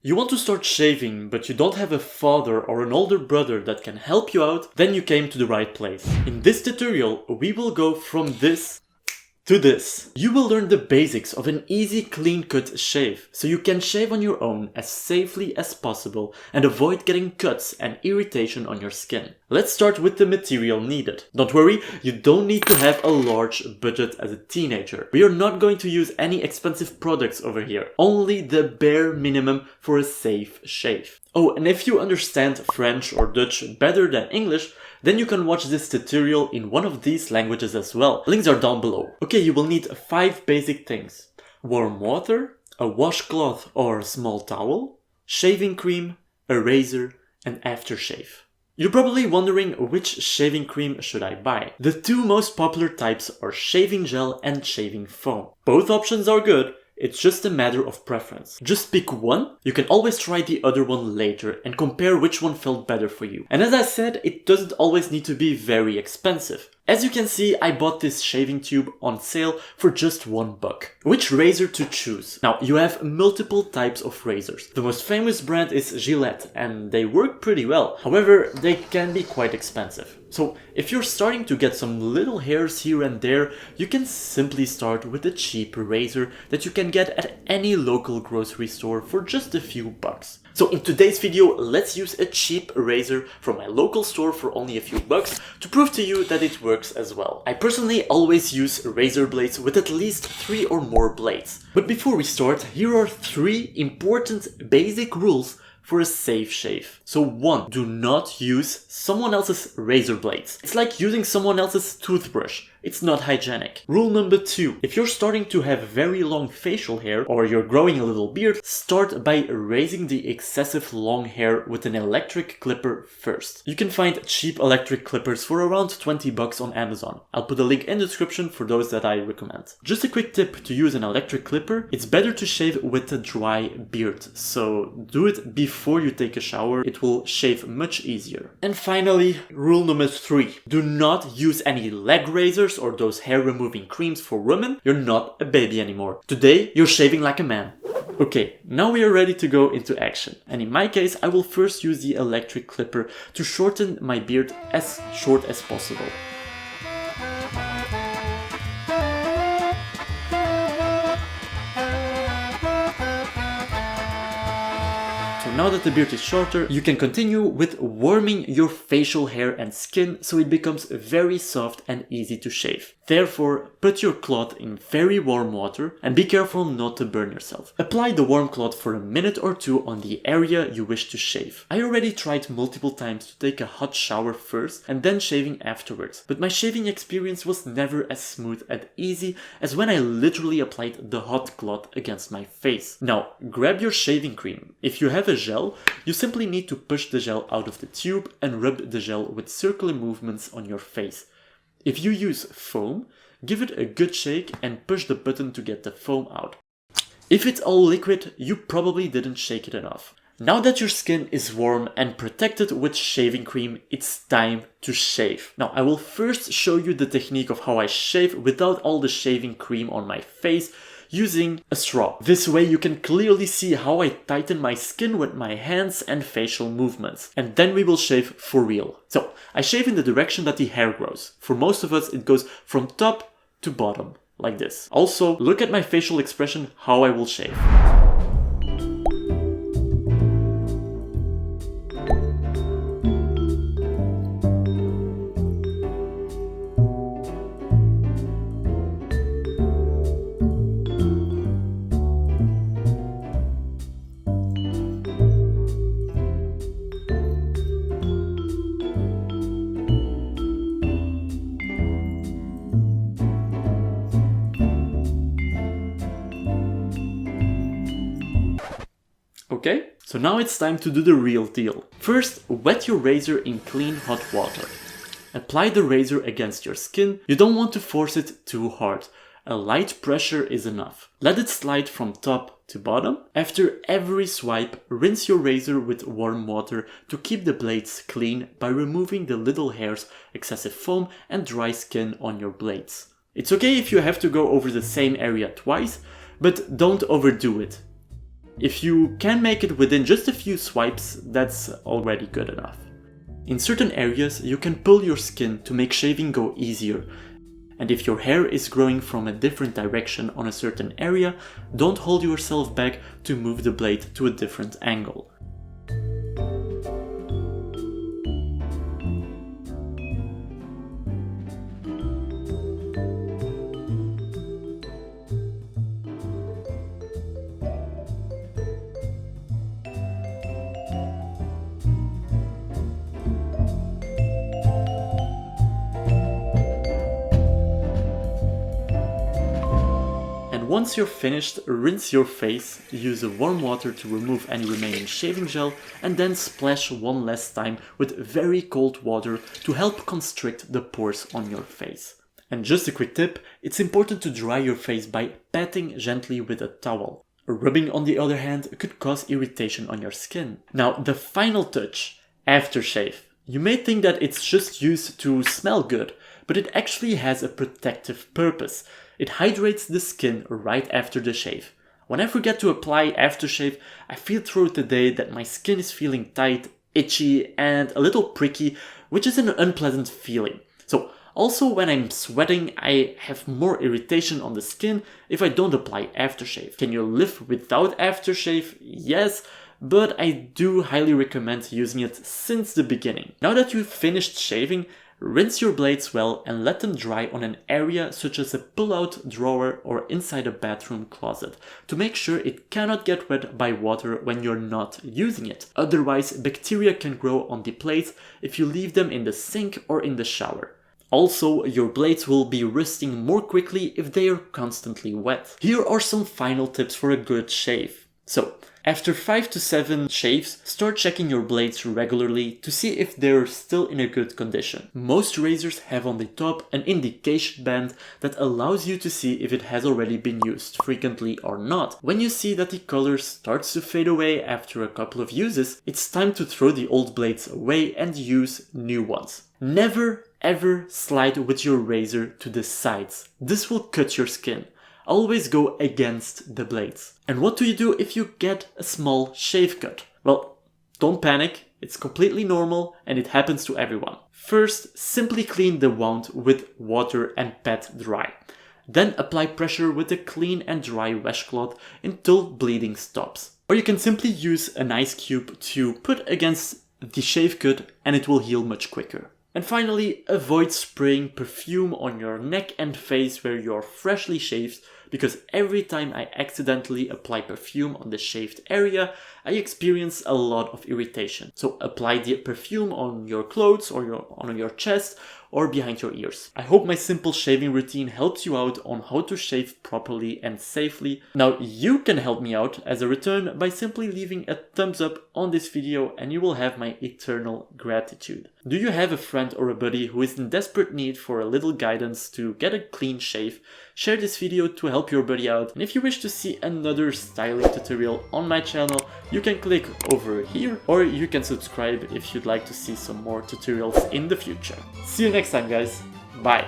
You want to start shaving, but you don't have a father or an older brother that can help you out, then you came to the right place. In this tutorial, we will go from this to this. You will learn the basics of an easy clean cut shave, so you can shave on your own as safely as possible and avoid getting cuts and irritation on your skin. Let's start with the material needed. Don't worry, you don't need to have a large budget as a teenager. We are not going to use any expensive products over here, only the bare minimum for a safe shave. Oh, and if you understand French or Dutch better than English, then you can watch this tutorial in one of these languages as well. Links are down below. Okay, you will need 5 basic things. Warm water, a washcloth or small towel, shaving cream, a razor, and aftershave. You're probably wondering which shaving cream should I buy. The 2 most popular types are shaving gel and shaving foam. Both options are good. It's just a matter of preference. Just pick one, you can always try the other one later and compare which one felt better for you. And as I said, it doesn't always need to be very expensive. As you can see, I bought this shaving tube on sale for just $1. Which razor to choose? Now, you have multiple types of razors. The most famous brand is Gillette, and they work pretty well. However, they can be quite expensive. So, if you're starting to get some little hairs here and there, you can simply start with a cheap razor that you can get at any local grocery store for just a few bucks. So in today's video, let's use a cheap razor from my local store for only a few bucks to prove to you that it works as well. I personally always use razor blades with at least 3 or more blades. But before we start, here are 3 important basic rules for a safe shave. So 1, do not use someone else's razor blades. It's like using someone else's toothbrush. It's not hygienic. Rule number 2, if you're starting to have very long facial hair or you're growing a little beard, start by raising the excessive long hair with an electric clipper first. You can find cheap electric clippers for around $20 on Amazon. I'll put a link in the description for those that I recommend. Just a quick tip to use an electric clipper, it's better to shave with a dry beard. So do it before you take a shower, it will shave much easier. And finally, rule number 3, do not use any leg razors or those hair removing creams for women. You're not a baby anymore. Today, you're shaving like a man. Okay, now we are ready to go into action. And in my case, I will first use the electric clipper to shorten my beard as short as possible. Now that the beard is shorter, you can continue with warming your facial hair and skin so it becomes very soft and easy to shave. Therefore, put your cloth in very warm water and be careful not to burn yourself. Apply the warm cloth for a minute or 2 on the area you wish to shave. I already tried multiple times to take a hot shower first and then shaving afterwards, but my shaving experience was never as smooth and easy as when I literally applied the hot cloth against my face. Now, grab your shaving cream. If you have a gel, you simply need to push the gel out of the tube and rub the gel with circular movements on your face. If you use foam, give it a good shake and push the button to get the foam out. If it's all liquid, you probably didn't shake it enough. Now that your skin is warm and protected with shaving cream, it's time to shave. Now, I will first show you the technique of how I shave without all the shaving cream on my face, using a straw. This way you can clearly see how I tighten my skin with my hands and facial movements. And then we will shave for real. So, I shave in the direction that the hair grows. For most of us, it goes from top to bottom, like this. Also, look at my facial expression, how I will shave. Okay, so now it's time to do the real deal. First, wet your razor in clean hot water. Apply the razor against your skin. You don't want to force it too hard. A light pressure is enough. Let it slide from top to bottom. After every swipe, rinse your razor with warm water to keep the blades clean by removing the little hairs, excessive foam and dry skin on your blades. It's okay if you have to go over the same area twice, but don't overdo it. If you can make it within just a few swipes, that's already good enough. In certain areas, you can pull your skin to make shaving go easier. And if your hair is growing from a different direction on a certain area, don't hold yourself back to move the blade to a different angle. Once you're finished, rinse your face, use warm water to remove any remaining shaving gel, and then splash one last time with very cold water to help constrict the pores on your face. And just a quick tip, it's important to dry your face by patting gently with a towel. Rubbing, on the other hand, could cause irritation on your skin. Now, the final touch, aftershave. You may think that it's just used to smell good, but it actually has a protective purpose. It hydrates the skin right after the shave. When I forget to apply aftershave, I feel throughout the day that my skin is feeling tight, itchy, and a little pricky, which is an unpleasant feeling. So also when I'm sweating, I have more irritation on the skin if I don't apply aftershave. Can you live without aftershave? Yes, but I do highly recommend using it since the beginning. Now that you've finished shaving, rinse your blades well and let them dry on an area such as a pull-out drawer or inside a bathroom closet to make sure it cannot get wet by water when you're not using it. Otherwise, bacteria can grow on the blades if you leave them in the sink or in the shower. Also, your blades will be rusting more quickly if they are constantly wet. Here are some final tips for a good shave. So, after 5 to 7 shaves, start checking your blades regularly to see if they're still in a good condition. Most razors have on the top an indication band that allows you to see if it has already been used frequently or not. When you see that the color starts to fade away after a couple of uses, it's time to throw the old blades away and use new ones. Never ever slide with your razor to the sides. This will cut your skin. Always go against the blades. And what do you do if you get a small shave cut? Well, don't panic, it's completely normal and it happens to everyone. First, simply clean the wound with water and pat dry. Then apply pressure with a clean and dry washcloth until bleeding stops. Or you can simply use an ice cube to put against the shave cut and it will heal much quicker. And finally, avoid spraying perfume on your neck and face where you're freshly shaved, because every time I accidentally apply perfume on the shaved area, I experience a lot of irritation. So apply the perfume on your clothes or on your chest or behind your ears. I hope my simple shaving routine helps you out on how to shave properly and safely. Now you can help me out as a return by simply leaving a thumbs up on this video and you will have my eternal gratitude. Do you have a friend or a buddy who is in desperate need for a little guidance to get a clean shave? Share this video to help your buddy out, and if you wish to see another styling tutorial on my channel, you can click over here, or you can subscribe if you'd like to see some more tutorials in the future. See you next time, guys. Bye.